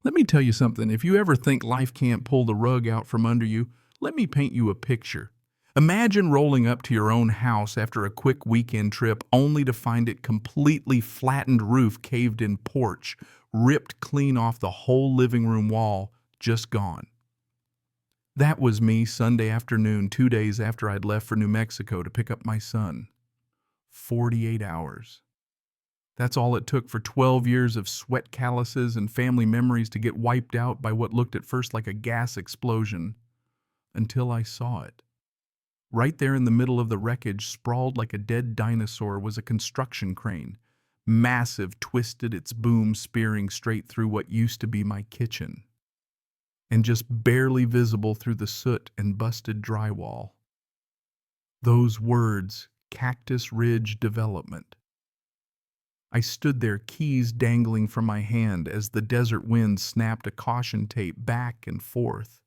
Let me tell you something. If you ever think life can't pull the rug out from under you, let me paint you a picture. Imagine rolling up to your own house after a quick weekend trip only to find it completely flattened roof, caved in porch, ripped clean off the whole living room wall, just gone. That was me Sunday afternoon, 2 days after I'd left for New Mexico to pick up my son. 48 hours. That's all it took for 12 years of sweat calluses and family memories to get wiped out by what looked at first like a gas explosion, until I saw it. Right there in the middle of the wreckage, sprawled like a dead dinosaur, was a construction crane. Massive, twisted, its boom spearing straight through what used to be my kitchen, and just barely visible through the soot and busted drywall. Those words, Cactus Ridge Development. I stood there, keys dangling from my hand, as the desert wind snapped a caution tape back and forth,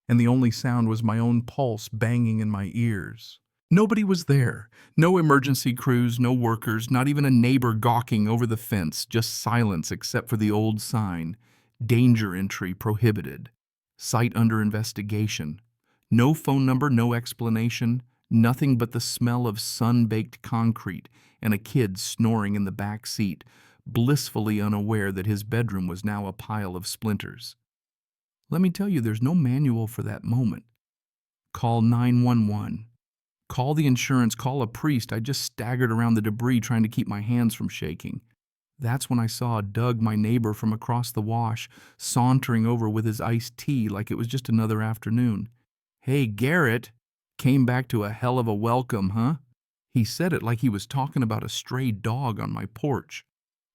and the only sound was my own pulse banging in my ears. Nobody was there. No emergency crews, no workers, not even a neighbor gawking over the fence, just silence except for the old sign, danger entry prohibited, site under investigation. No phone number, no explanation, nothing but the smell of sun-baked concrete and a kid snoring in the back seat, blissfully unaware that his bedroom was now a pile of splinters. Let me tell you, there's no manual for that moment. Call 911. Call the insurance, call a priest. I just staggered around the debris trying to keep my hands from shaking. That's when I saw Doug, my neighbor from across the wash, sauntering over with his iced tea like it was just another afternoon. "Hey, Garrett, came back to a hell of a welcome, huh?" He said it like he was talking about a stray dog on my porch.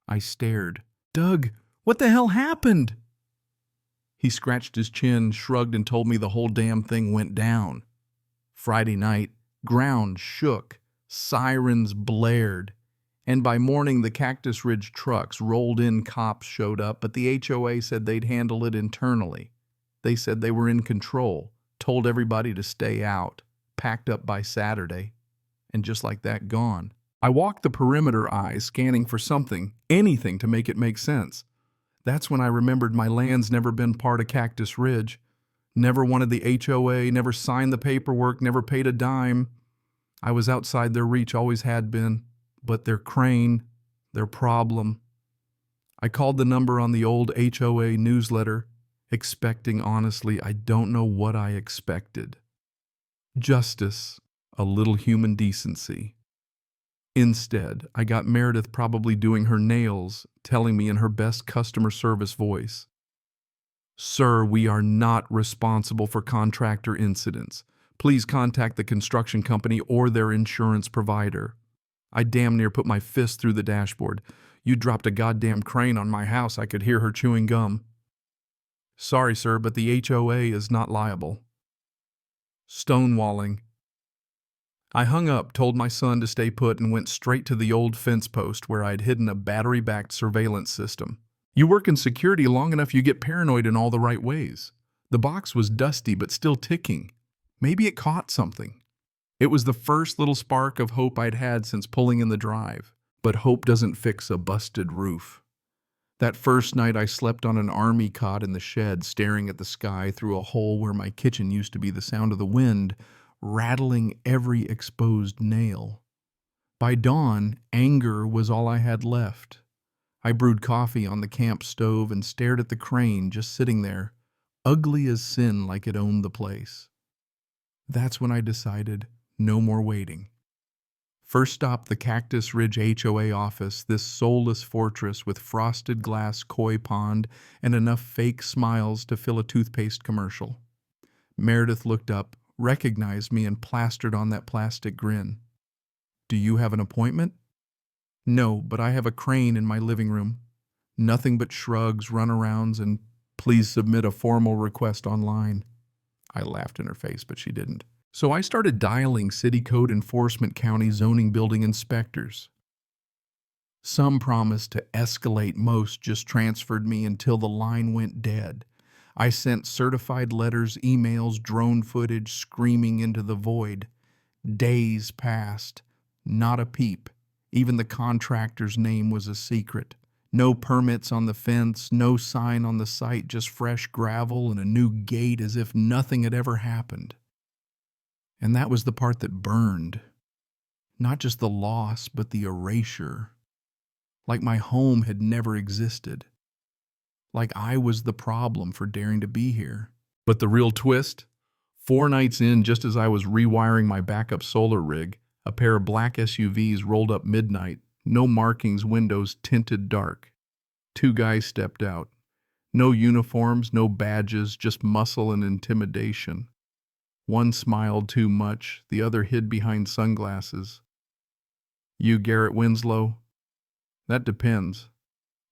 I stared. "Doug, what the hell happened?" He scratched his chin, shrugged, and told me the whole damn thing went down. Friday night, ground shook, sirens blared, and by morning the Cactus Ridge trucks rolled in. Cops showed up, but the HOA said they'd handle it internally. They said they were in control, told everybody to stay out, packed up by Saturday, and just like that, gone. I walked the perimeter eyes, scanning for something, anything to make it make sense. That's when I remembered my land's never been part of Cactus Ridge. Never wanted the HOA, never signed the paperwork, never paid a dime. I was outside their reach, always had been. But their crane, their problem. I called the number on the old HOA newsletter, expecting, honestly, I don't know what I expected. Justice, a little human decency. Instead, I got Meredith probably doing her nails, telling me in her best customer service voice, "Sir, we are not responsible for contractor incidents. Please contact the construction company or their insurance provider." I damn near put my fist through the dashboard. "You dropped a goddamn crane on my house." I could hear her chewing gum. "Sorry, sir, but the HOA is not liable." Stonewalling. I hung up, told my son to stay put, and went straight to the old fence post where I'd hidden a battery-backed surveillance system. You work in security long enough, you get paranoid in all the right ways. The box was dusty but still ticking. Maybe it caught something. It was the first little spark of hope I'd had since pulling in the drive. But hope doesn't fix a busted roof. That first night I slept on an army cot in the shed, staring at the sky through a hole where my kitchen used to be, the sound of the wind rattling every exposed nail. By dawn, anger was all I had left. I brewed coffee on the camp stove and stared at the crane just sitting there, ugly as sin, like it owned the place. That's when I decided, no more waiting. First stop, the Cactus Ridge HOA office, this soulless fortress with frosted glass koi pond and enough fake smiles to fill a toothpaste commercial. Meredith looked up, recognized me, and plastered on that plastic grin. "Do you have an appointment?" "No, but I have a crane in my living room. Nothing but shrugs, runarounds, and please submit a formal request online." I laughed in her face, but she didn't. So I started dialing city code enforcement, county zoning, building inspectors. Some promised to escalate, most just transferred me until the line went dead. I sent certified letters, emails, drone footage screaming into the void. Days passed. Not a peep. Even the contractor's name was a secret. No permits on the fence, no sign on the site, just fresh gravel and a new gate as if nothing had ever happened. And that was the part that burned. Not just the loss, but the erasure. Like my home had never existed. Like I was the problem for daring to be here. But the real twist? 4 nights in, just as I was rewiring my backup solar rig, a pair of black SUVs rolled up midnight, no markings, windows tinted dark. 2 guys stepped out. No uniforms, no badges, just muscle and intimidation. One smiled too much, the other hid behind sunglasses. "You Garrett Winslow?" "That depends."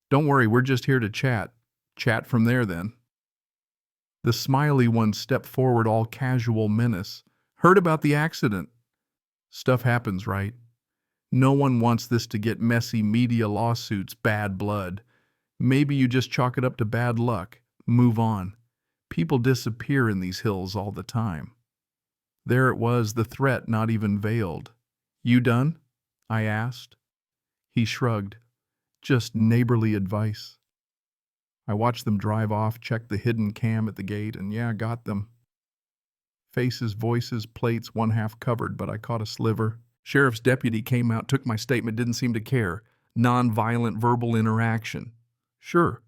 "Don't worry, we're just here to chat." "Chat from there, then." The smiley one stepped forward, all casual menace. "Heard about the accident." "Stuff happens, right? No one wants this to get messy, media lawsuits, bad blood. Maybe you just chalk it up to bad luck. Move on. People disappear in these hills all the time." There it was, the threat not even veiled. "You done?" I asked. He shrugged. "Just neighborly advice." I watched them drive off, checked the hidden cam at the gate, and yeah, got them. Faces, voices, plates, one half covered, but I caught a sliver. Sheriff's deputy came out, took my statement, didn't seem to care. Non-violent verbal interaction. Sure.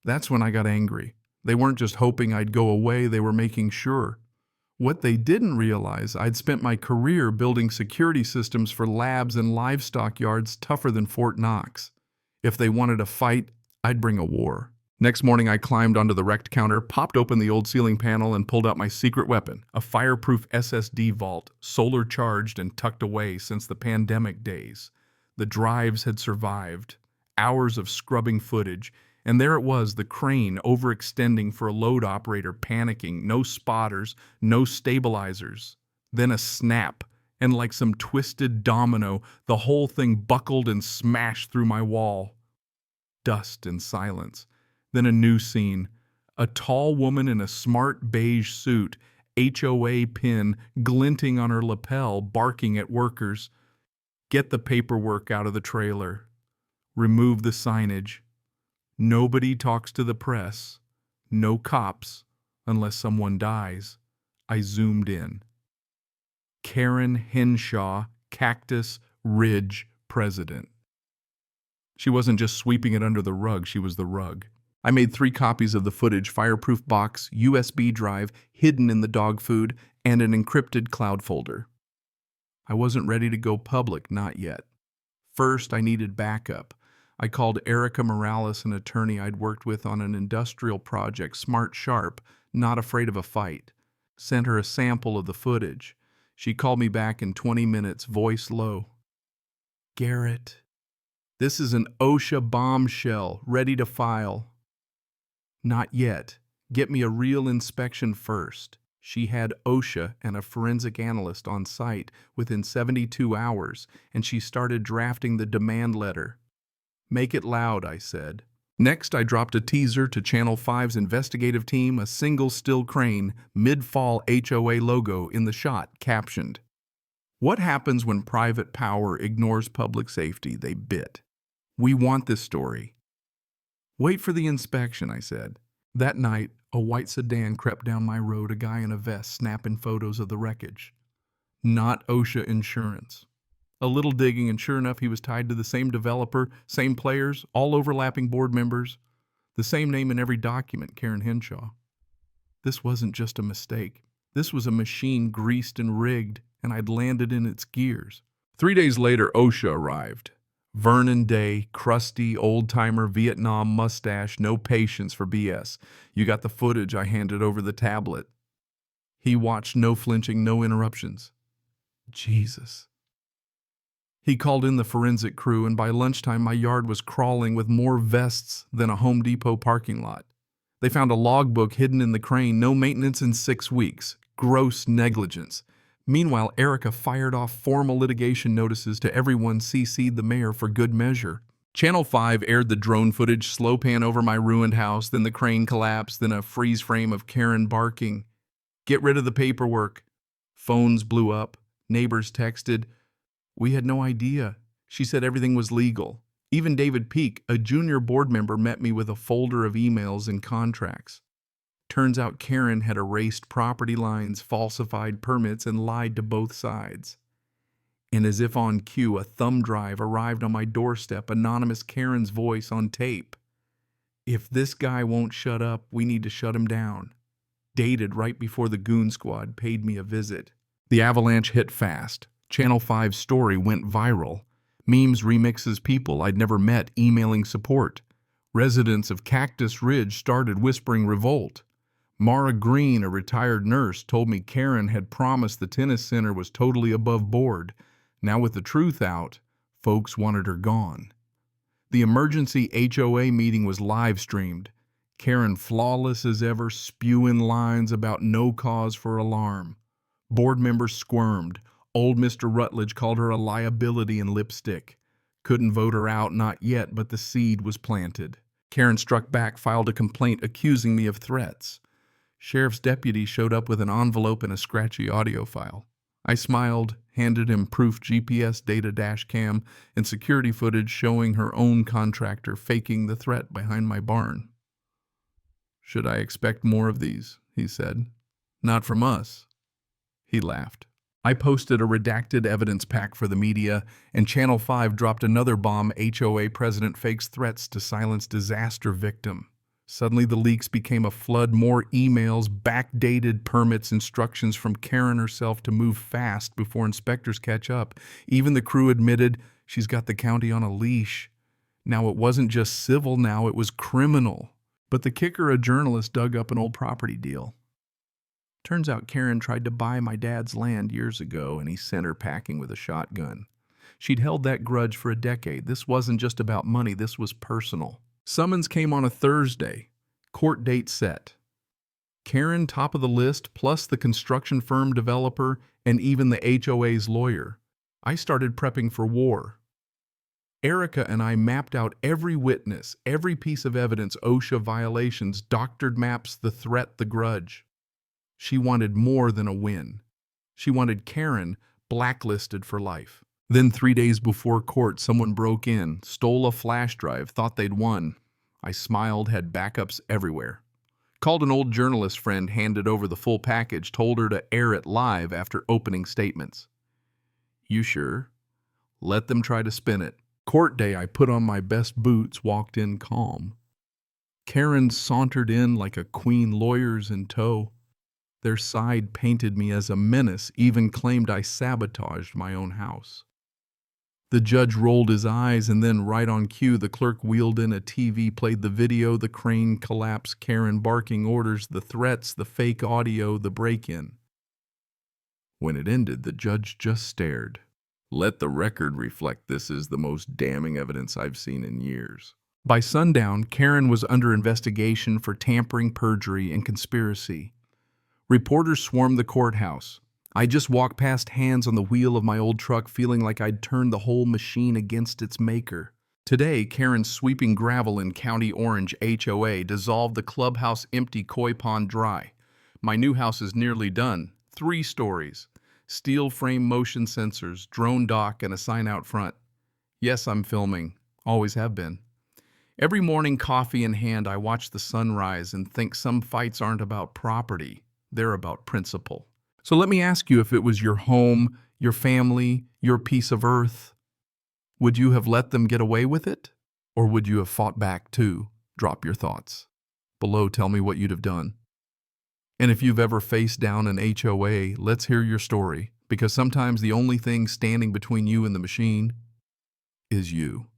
That's when I got angry. They weren't just hoping I'd go away, they were making sure. What they didn't realize, I'd spent my career building security systems for labs and livestock yards tougher than Fort Knox. If they wanted a fight, I'd bring a war. Next morning, I climbed onto the wrecked counter, popped open the old ceiling panel, and pulled out my secret weapon, a fireproof SSD vault, solar charged and tucked away since the pandemic days. The drives had survived, hours of scrubbing footage, and there it was, the crane overextending for a load operator panicking, no spotters, no stabilizers. Then a snap, and like some twisted domino, the whole thing buckled and smashed through my wall. Dust and silence. Then a new scene. A tall woman in a smart beige suit, HOA pin glinting on her lapel, barking at workers. "Get the paperwork out of the trailer. Remove the signage. Nobody talks to the press. No cops, unless someone dies." I zoomed in. Karen Henshaw, Cactus Ridge president. She wasn't just sweeping it under the rug, she was the rug. I made 3 copies of the footage, fireproof box, USB drive, hidden in the dog food, and an encrypted cloud folder. I wasn't ready to go public, not yet. First, I needed backup. I called Erica Morales, an attorney I'd worked with on an industrial project, smart, sharp, not afraid of a fight. Sent her a sample of the footage. She called me back in 20 minutes, voice low. "Garrett, this is an OSHA bombshell, ready to file." "Not yet. Get me a real inspection first." She had OSHA and a forensic analyst on site within 72 hours, and she started drafting the demand letter. "Make it loud," I said. Next, I dropped a teaser to Channel 5's investigative team, a single still crane, mid-fall HOA logo in the shot, captioned, "What happens when private power ignores public safety?" They bit. "We want this story." "Wait for the inspection," I said. That night, a white sedan crept down my road, a guy in a vest snapping photos of the wreckage. Not OSHA insurance. A little digging, and sure enough, he was tied to the same developer, same players, all overlapping board members, the same name in every document, Karen Henshaw. This wasn't just a mistake. This was a machine greased and rigged, and I'd landed in its gears. 3 days later, OSHA arrived. Vernon Day, crusty, old-timer Vietnam mustache, no patience for BS. You got the footage, I handed over the tablet. He watched, no flinching, no interruptions. Jesus. He called in the forensic crew, and by lunchtime my yard was crawling with more vests than a Home Depot parking lot. They found a logbook hidden in the crane, no maintenance in 6 weeks. Gross negligence. Meanwhile, Erica fired off formal litigation notices to everyone, CC'd the mayor for good measure. Channel 5 aired the drone footage, slow pan over my ruined house, then the crane collapsed, then a freeze frame of Karen barking. "Get rid of the paperwork." Phones blew up. Neighbors texted. We had no idea. She said everything was legal. Even David Peake, a junior board member, met me with a folder of emails and contracts. Turns out Karen had erased property lines, falsified permits, and lied to both sides. And as if on cue, a thumb drive arrived on my doorstep, anonymous Karen's voice on tape. "If this guy won't shut up, we need to shut him down." Dated right before the Goon Squad paid me a visit. The avalanche hit fast. Channel 5's story went viral. Memes remixes people I'd never met emailing support. Residents of Cactus Ridge started whispering revolt. Mara Green, a retired nurse, told me Karen had promised the tennis center was totally above board. Now with the truth out, folks wanted her gone. The emergency HOA meeting was live streamed. Karen, flawless as ever, spewing lines about no cause for alarm. Board members squirmed. Old Mr. Rutledge called her a liability and lipstick. Couldn't vote her out, not yet, but the seed was planted. Karen struck back, filed a complaint accusing me of threats. Sheriff's deputy showed up with an envelope and a scratchy audio file. I smiled, handed him proof GPS data dash cam and security footage showing her own contractor faking the threat behind my barn. "Should I expect more of these?" he said. "Not from us." He laughed. I posted a redacted evidence pack for the media, and Channel 5 dropped another bomb. HOA president fakes threats to silence disaster victim. Suddenly the leaks became a flood, more emails, backdated permits, instructions from Karen herself to move fast before inspectors catch up. Even the crew admitted she's got the county on a leash. Now it wasn't just civil, now it was criminal. But the kicker, a journalist dug up an old property deal. Turns out Karen tried to buy my dad's land years ago, and he sent her packing with a shotgun. She'd held that grudge for a decade. This wasn't just about money, this was personal. Summons came on a Thursday. Court date set. Karen top of the list, plus the construction firm developer, and even the HOA's lawyer. I started prepping for war. Erica and I mapped out every witness, every piece of evidence, OSHA violations, doctored maps, the threat, the grudge. She wanted more than a win. She wanted Karen blacklisted for life. Then 3 days before court, someone broke in, stole a flash drive, thought they'd won. I smiled, had backups everywhere. Called an old journalist friend, handed over the full package, told her to air it live after opening statements. "You sure?" "Let them try to spin it." Court day, I put on my best boots, walked in calm. Karen sauntered in like a queen, lawyers in tow. Their side painted me as a menace, even claimed I sabotaged my own house. The judge rolled his eyes, and then right on cue, the clerk wheeled in a TV, played the video, the crane collapse, Karen barking orders, the threats, the fake audio, the break-in. When it ended, the judge just stared. "Let the record reflect this is the most damning evidence I've seen in years." By sundown, Karen was under investigation for tampering, perjury, and conspiracy. Reporters swarmed the courthouse. I just walked past, hands on the wheel of my old truck, feeling like I'd turned the whole machine against its maker. Today, Karen's sweeping gravel in County Orange HOA dissolved the clubhouse empty koi pond dry. My new house is nearly done. 3 stories. Steel frame motion sensors, drone dock, and a sign out front. Yes, I'm filming. Always have been. Every morning, coffee in hand, I watch the sunrise and think some fights aren't about property. They're about principle. So let me ask you, if it was your home, your family, your piece of earth, would you have let them get away with it? Or would you have fought back too? Drop your thoughts. Below, tell me what you'd have done. And if you've ever faced down an HOA, let's hear your story, because sometimes the only thing standing between you and the machine is you.